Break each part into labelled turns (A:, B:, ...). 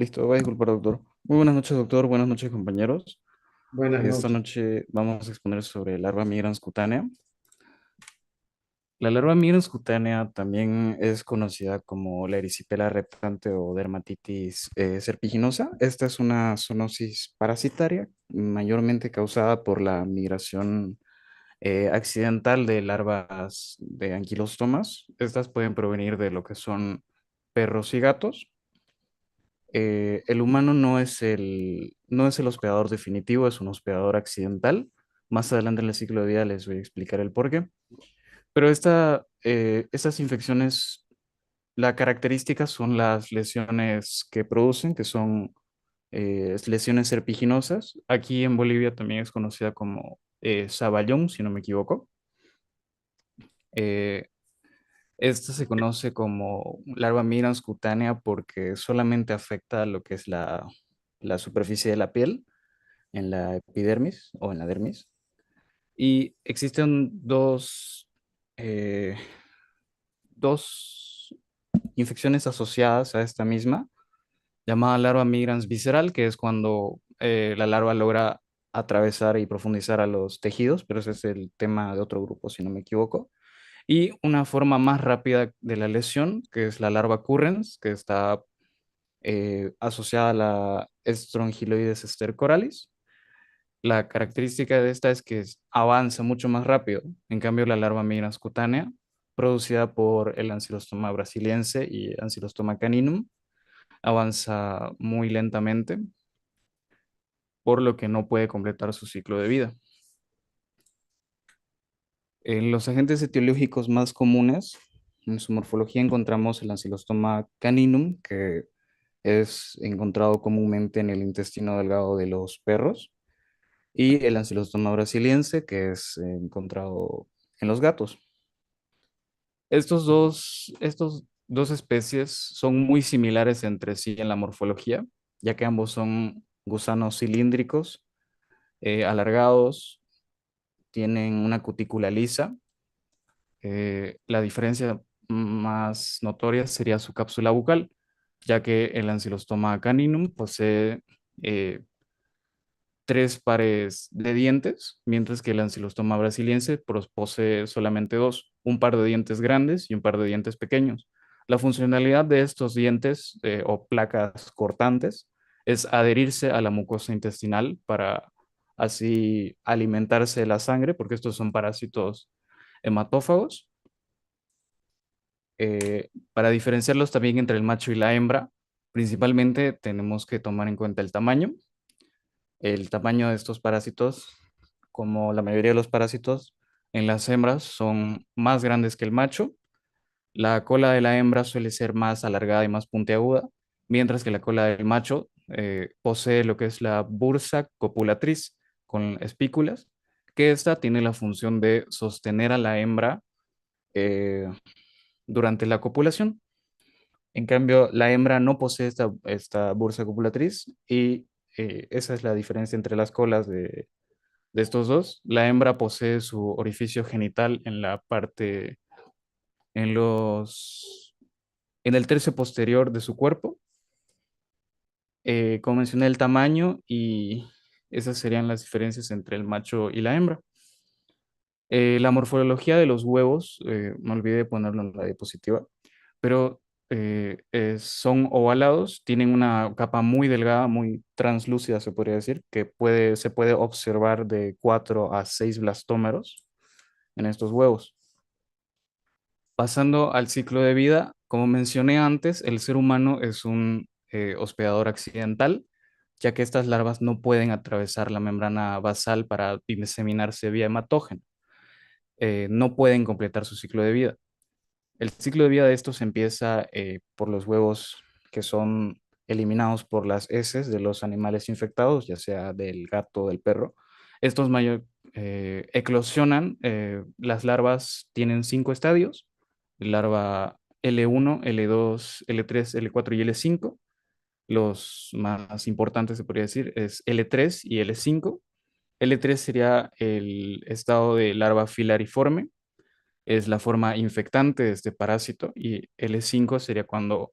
A: Listo, voy a disculpar, doctor. Muy buenas noches, doctor. Buenas noches, compañeros.
B: Buenas
A: Esta
B: noches.
A: noche vamos a exponer sobre larva migrans cutánea. La larva migrans cutánea también es conocida como la erisipela reptante o dermatitis serpiginosa. Esta es una zoonosis parasitaria, mayormente causada por la migración accidental de larvas de anquilostomas. Estas pueden provenir de lo que son perros y gatos. El humano no es el hospedador definitivo, es un hospedador accidental. Más adelante en el ciclo de vida les voy a explicar el porqué. Pero estas infecciones, la característica son las lesiones que producen, que son lesiones serpiginosas. Aquí en Bolivia también es conocida como saballón, si no me equivoco. Eh, Esta se conoce como larva migrans cutánea porque solamente afecta lo que es la superficie de la piel en la epidermis o en la dermis. Y existen eh, dos infecciones asociadas a esta misma, llamada larva migrans visceral, que es cuando la larva logra atravesar y profundizar a los tejidos, pero ese es el tema de otro grupo, si no me equivoco. Y una forma más rápida de la lesión, que es la larva currens, que está asociada a la Strongyloides stercoralis. La característica de esta es que avanza mucho más rápido. En cambio, la larva migrans cutánea, producida por el Ancylostoma brasiliense y Ancylostoma caninum, avanza muy lentamente, por lo que no puede completar su ciclo de vida. En los agentes etiológicos más comunes, en su morfología encontramos el Ancylostoma caninum, que es encontrado comúnmente en el intestino delgado de los perros, y el Ancylostoma brasiliense, que es encontrado en los gatos. Estos dos especies son muy similares entre sí en la morfología, ya que ambos son gusanos cilíndricos, alargados, tienen una cutícula lisa. La diferencia más notoria sería su cápsula bucal, ya que el Ancylostoma caninum posee eh, tres pares de dientes, mientras que el Ancylostoma brasiliense posee solamente dos, un par de dientes grandes y un par de dientes pequeños. La funcionalidad de estos dientes o placas cortantes es adherirse a la mucosa intestinal para así alimentarse de la sangre, porque estos son parásitos hematófagos. Para diferenciarlos también entre el macho y la hembra, principalmente tenemos que tomar en cuenta el tamaño. El tamaño de estos parásitos, como la mayoría de los parásitos, en las hembras son más grandes que el macho. La cola de la hembra suele ser más alargada y más puntiaguda, mientras que la cola del macho posee lo que es la bursa copulatriz con espículas, que esta tiene la función de sostener a la hembra eh, durante la copulación. En cambio, la hembra no posee esta bursa copulatriz y esa es la diferencia entre las colas de estos dos. La hembra posee su orificio genital en la parte, en los, en el tercio posterior de su cuerpo. Como mencioné, el tamaño y esas serían las diferencias entre el macho y la hembra. La morfología de los huevos, me olvidé de ponerlo en la diapositiva, pero son ovalados, tienen una capa muy delgada, muy translúcida, se podría decir, que se puede observar de 4 a 6 blastómeros en estos huevos. Pasando al ciclo de vida, como mencioné antes, el ser humano es un hospedador accidental, ya que estas larvas no pueden atravesar la membrana basal para diseminarse vía hematógeno. No pueden completar su ciclo de vida. El ciclo de vida de estos empieza por los huevos que son eliminados por las heces de los animales infectados, ya sea del gato o del perro. Estos eclosionan, las larvas tienen 5 estadios: larva L1, L2, L3, L4 y L5. Los más importantes, se podría decir, es L3 y L5. L3 sería el estado de larva filariforme, es la forma infectante de este parásito, y L5 sería cuando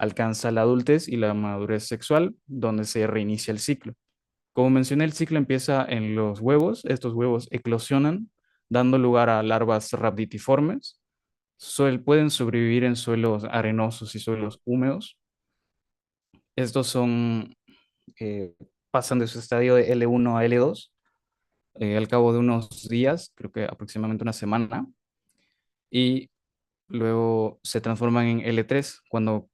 A: alcanza la adultez y la madurez sexual, donde se reinicia el ciclo. Como mencioné, el ciclo empieza en los huevos. Estos huevos eclosionan, dando lugar a larvas rhabditiformes. Pueden sobrevivir en suelos arenosos y suelos húmedos. Estos eh, pasan de su estadio de L1 a L2 al cabo de unos días, creo que aproximadamente una semana, y luego se transforman en L3. Cuando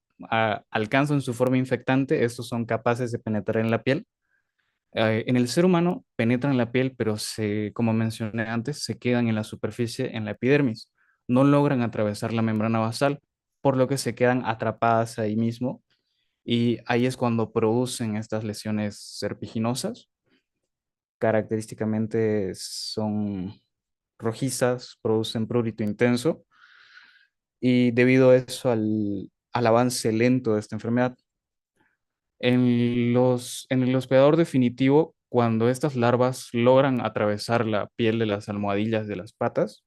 A: alcanzan su forma infectante, estos son capaces de penetrar en la piel. En el ser humano penetran la piel, pero como mencioné antes, se quedan en la superficie, en la epidermis. No logran atravesar la membrana basal, por lo que se quedan atrapadas ahí mismo. Y ahí es cuando producen estas lesiones serpiginosas. Característicamente son rojizas, producen prurito intenso. Y debido a eso, al avance lento de esta enfermedad, en el hospedador definitivo, cuando estas larvas logran atravesar la piel de las almohadillas de las patas,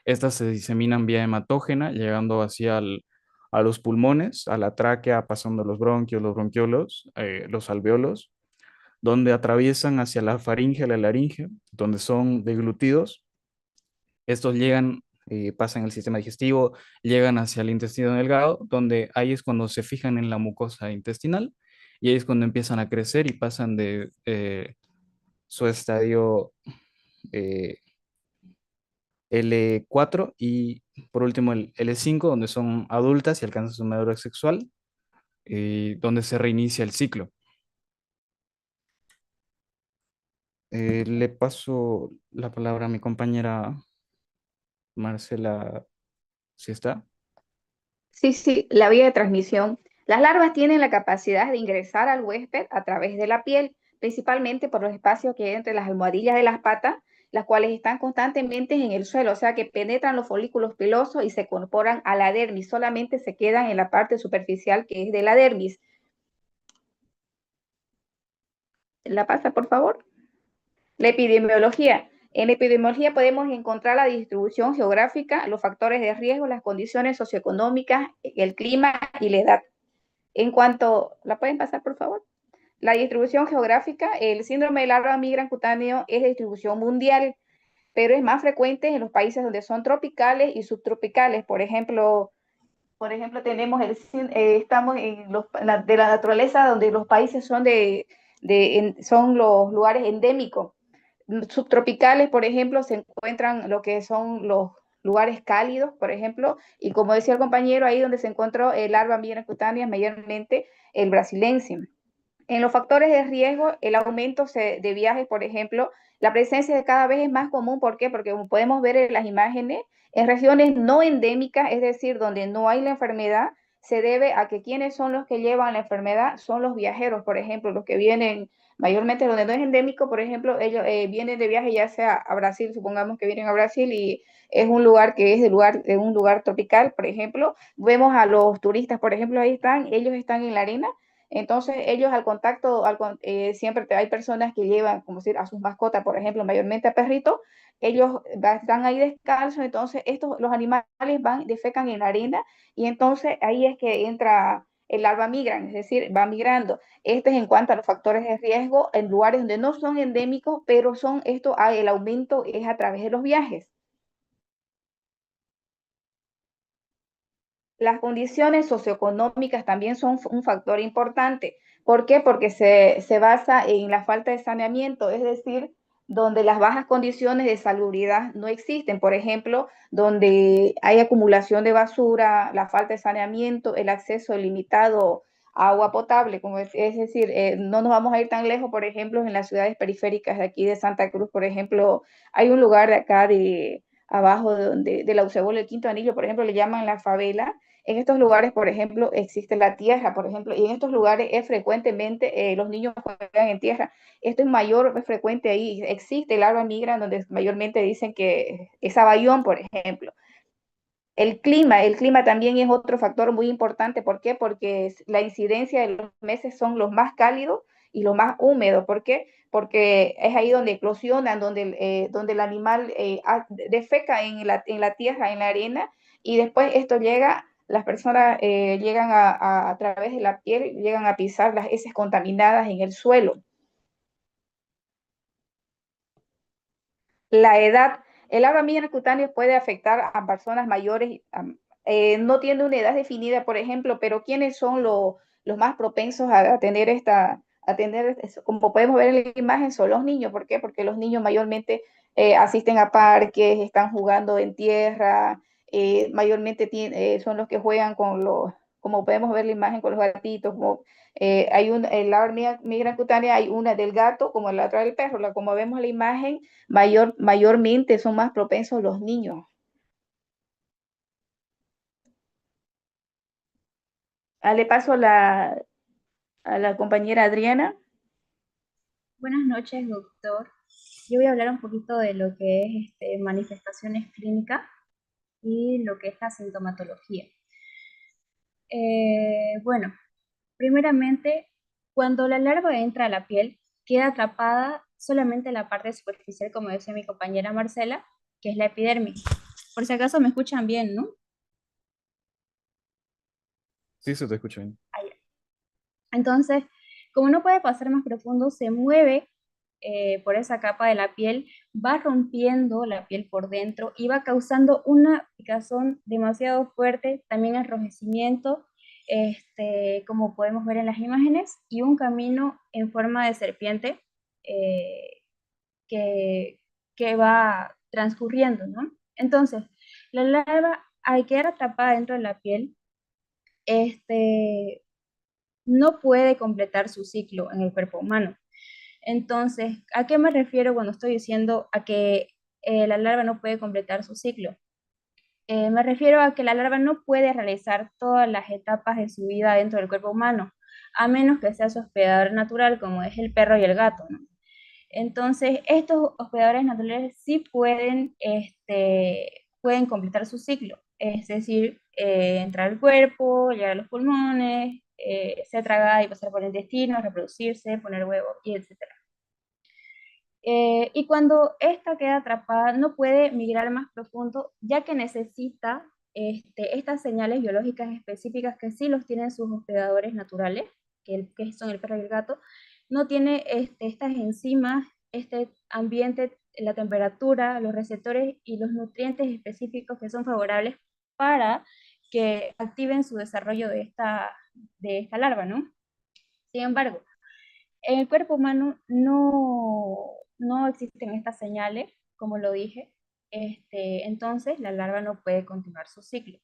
A: estas se diseminan vía hematógena, llegando a los pulmones, a la tráquea, pasando los bronquios, los bronquiolos, los alveolos, donde atraviesan hacia la faringe, la laringe, donde son deglutidos. Estos pasan el sistema digestivo, llegan hacia el intestino delgado, donde ahí es cuando se fijan en la mucosa intestinal y ahí es cuando empiezan a crecer y pasan de su estadio eh, L4 y por último el L5, donde son adultas y alcanzan su madurez sexual, donde se reinicia el ciclo. Le paso la palabra a mi compañera Marcela, si está.
B: Sí, sí, la vía de transmisión. Las larvas tienen la capacidad de ingresar al huésped a través de la piel, principalmente por los espacios que hay entre las almohadillas de las patas, las cuales están constantemente en el suelo, o sea que penetran los folículos pilosos y se incorporan a la dermis, solamente se quedan en la parte superficial que es de la dermis. ¿La pasa, por favor? La epidemiología. En la epidemiología podemos encontrar la distribución geográfica, los factores de riesgo, las condiciones socioeconómicas, el clima y la edad. En cuanto, ¿la pueden pasar, por favor? La distribución geográfica, el síndrome de larva migran cutáneo es de distribución mundial, pero es más frecuente en los países donde son tropicales y subtropicales. Por ejemplo tenemos estamos de la naturaleza donde los países son los lugares endémicos. Subtropicales, por ejemplo, se encuentran lo que son los lugares cálidos, por ejemplo, y como decía el compañero, ahí donde se encontró el larva migra cutánea, mayormente el brasilense. En los factores de riesgo, el aumento de viajes, por ejemplo, la presencia de cada vez es más común. ¿Por qué? Porque como podemos ver en las imágenes, en regiones no endémicas, es decir, donde no hay la enfermedad, se debe a que quienes son los que llevan la enfermedad son los viajeros, por ejemplo, los que vienen mayormente donde no es endémico, por ejemplo, ellos vienen de viaje ya sea a Brasil, supongamos que vienen a Brasil y es un lugar que es de un lugar tropical, por ejemplo, vemos a los turistas, por ejemplo, ahí están, ellos están en la arena. Entonces, ellos siempre hay personas que llevan, como decir, a sus mascotas, por ejemplo, mayormente a perritos, ellos están ahí descalzos, entonces los animales defecan en la arena y entonces ahí es que entra el larva migran, es decir, va migrando. Este es en cuanto a los factores de riesgo en lugares donde no son endémicos, pero el aumento es a través de los viajes. Las condiciones socioeconómicas también son un factor importante. ¿Por qué? Porque se basa en la falta de saneamiento, es decir, donde las bajas condiciones de salubridad no existen. Por ejemplo, donde hay acumulación de basura, la falta de saneamiento, el acceso limitado a agua potable. Es decir, no nos vamos a ir tan lejos, por ejemplo, en las ciudades periféricas de aquí de Santa Cruz, por ejemplo, hay un lugar de acá de abajo de la Eusebio, el Quinto Anillo, por ejemplo, le llaman la favela. En estos lugares, por ejemplo, existe la tierra, por ejemplo, y en estos lugares es frecuentemente los niños juegan en tierra. Esto es mayor frecuente ahí. Existe el larva migra, donde mayormente dicen que es Abayón, por ejemplo. El clima también es otro factor muy importante. ¿Por qué? Porque la incidencia de los meses son los más cálidos y los más húmedos. ¿Por qué? Porque es ahí donde eclosionan, donde el animal defeca en la tierra, en la arena, y después esto llega, las personas llegan a través de la piel, llegan a pisar las heces contaminadas en el suelo. La edad, el larva migra cutáneo puede afectar a personas mayores, no tiene una edad definida, por ejemplo, pero ¿quiénes son los más propensos a tener como podemos ver en la imagen, son los niños? ¿Por qué? Porque los niños mayormente asisten a parques, están jugando en tierra, mayormente son los que juegan como podemos ver la imagen, con los gatitos, como la hormiga migra cutánea, hay una del gato como la otra del perro, como vemos la imagen, mayormente son más propensos los niños. Le paso a la compañera Adriana.
C: Buenas noches, doctor. Yo voy a hablar un poquito de lo que es manifestaciones clínicas y lo que es la sintomatología. Bueno, primeramente, cuando la larva entra a la piel, queda atrapada solamente en la parte superficial, como decía mi compañera Marcela, que es la epidermis. Por si acaso me escuchan bien, ¿no?
A: Sí, se te escucha bien.
C: Ahí. Entonces, como no puede pasar más profundo, se mueve por esa capa de la piel, va rompiendo la piel por dentro y va causando una picazón demasiado fuerte, también enrojecimiento, como podemos ver en las imágenes, y un camino en forma de serpiente eh, que, que va transcurriendo, ¿no? Entonces, la larva, al quedar atrapada dentro de la piel, no puede completar su ciclo en el cuerpo humano. Entonces, ¿a qué me refiero cuando estoy diciendo a que la larva no puede completar su ciclo? Me refiero a que la larva no puede realizar todas las etapas de su vida dentro del cuerpo humano, a menos que sea su hospedador natural, como es el perro y el gato, ¿no? Entonces, estos hospedadores naturales sí pueden completar su ciclo, es decir, entrar al cuerpo, llegar a los pulmones, ser tragada y pasar por el intestino, reproducirse, poner huevos, y etcétera. Y cuando esta queda atrapada, no puede migrar más profundo, ya que necesita estas señales biológicas específicas que sí los tienen sus hospedadores naturales, que son el perro y el gato. No tiene estas enzimas, este ambiente, la temperatura, los receptores y los nutrientes específicos que son favorables para que activen su desarrollo de esta larva, ¿no? Sin embargo, en el cuerpo humano no existen estas señales, como lo dije, entonces la larva no puede continuar su ciclo.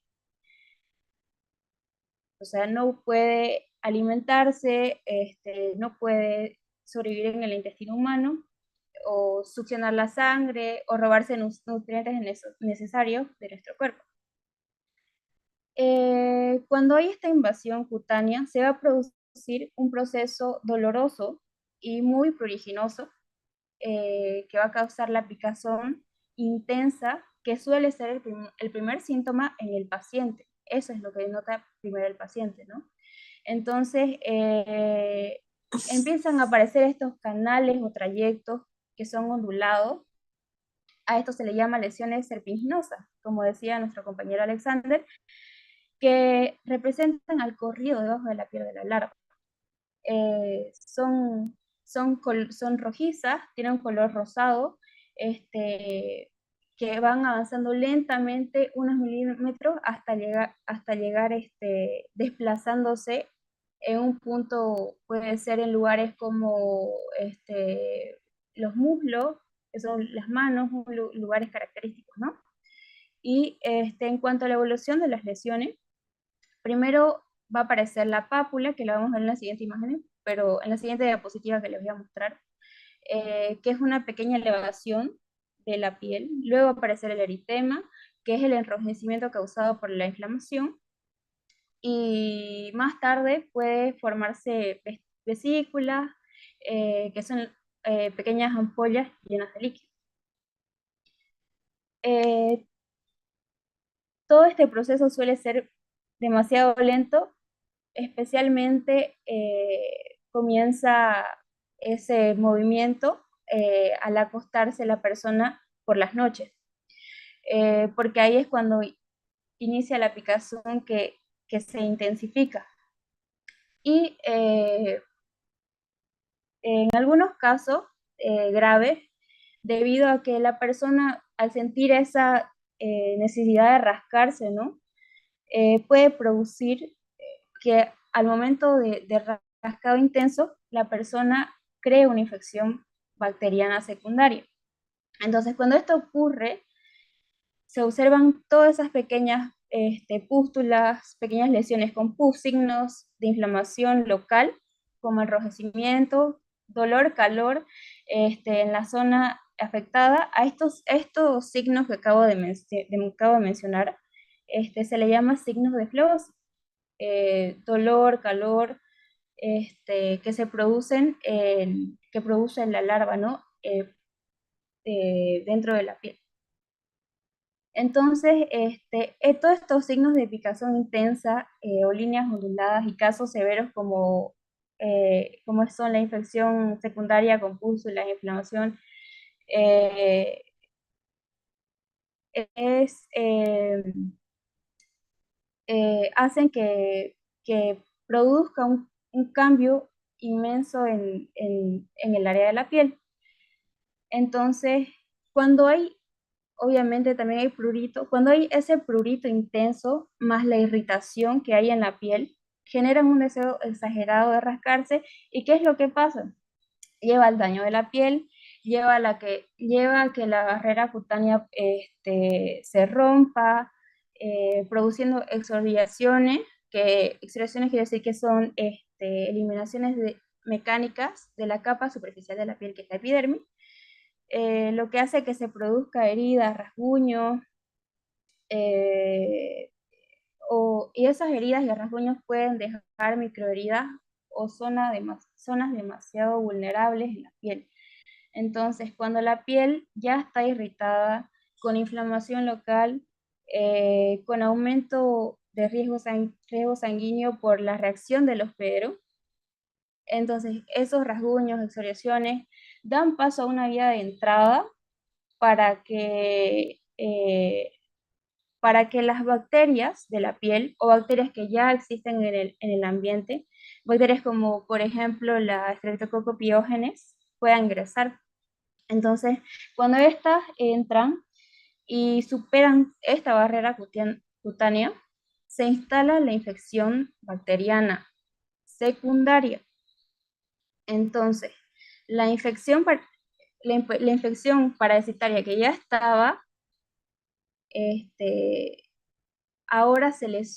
C: O sea, no puede alimentarse, no puede sobrevivir en el intestino humano, o succionar la sangre, o robarse nutrientes necesarios de nuestro cuerpo. Cuando hay esta invasión cutánea, se va a producir un proceso doloroso y muy pruriginoso, que va a causar la picazón intensa, que suele ser el primer síntoma en el paciente. Eso es lo que nota primero el paciente, ¿no? Entonces, empiezan a aparecer estos canales o trayectos que son ondulados. A esto se le llama lesiones serpiginosas, como decía nuestro compañero Alexander, que representan al corrido debajo de la piel de la larva. Eh, son, son rojizas, tienen un color rosado, que van avanzando lentamente unos milímetros hasta llegar desplazándose en un punto, puede ser en lugares como los muslos, que son las manos, lugares característicos, ¿no? Y en cuanto a la evolución de las lesiones, primero va a aparecer la pápula, que la vamos a ver en la siguiente imagen, pero en la siguiente diapositiva que les voy a mostrar, que es una pequeña elevación de la piel. Luego va a aparecer el eritema, que es el enrojecimiento causado por la inflamación. Y más tarde puede formarse vesículas, que son pequeñas ampollas llenas de líquido. Eh, Todo este proceso suele ser demasiado lento, especialmente comienza ese movimiento al acostarse la persona por las noches, porque ahí es cuando inicia la picazón que se intensifica. Y en algunos casos graves, debido a que la persona al sentir esa necesidad de rascarse, ¿no? Puede producir que al momento de rascado intenso, la persona cree una infección bacteriana secundaria. Entonces, cuando esto ocurre, se observan todas esas pequeñas pústulas, pequeñas lesiones con signos de inflamación local, como enrojecimiento, dolor, calor en la zona afectada. A estos signos que acabo de mencionar, se le llama signos de flebosis. Dolor, calor, que se producen, que produce la larva, ¿no? Dentro de la piel. Entonces, todos estos signos de picazón intensa o líneas onduladas y casos severos como son la infección secundaria con pústulas, la inflamación, eh, es, hacen que produzca un cambio inmenso en el área de la piel. Entonces, cuando hay, obviamente también hay prurito, cuando hay ese prurito intenso más la irritación que hay en la piel, generan un deseo exagerado de rascarse. ¿Y qué es lo que pasa? Lleva al daño de la piel, lleva a que la barrera cutánea se rompa, produciendo exfoliaciones, que exfoliaciones quiere decir que son eliminaciones mecánicas de la capa superficial de la piel, que es la epidermis, lo que hace que se produzca heridas, rasguños, y esas heridas y rasguños pueden dejar microheridas o zonas demasiado vulnerables en la piel. Entonces, cuando la piel ya está irritada, con inflamación local, con aumento de riesgo sanguíneo por la reacción del hospedero, entonces esos rasguños, exfoliaciones, dan paso a una vía de entrada para que las bacterias de la piel o bacterias que ya existen en el ambiente, bacterias como por ejemplo la Streptococcus pyogenes, puedan ingresar. Entonces, cuando estas entran y superan esta barrera cutánea, se instala la infección bacteriana secundaria. Entonces, la infección, la infección parasitaria que ya estaba, ahora se les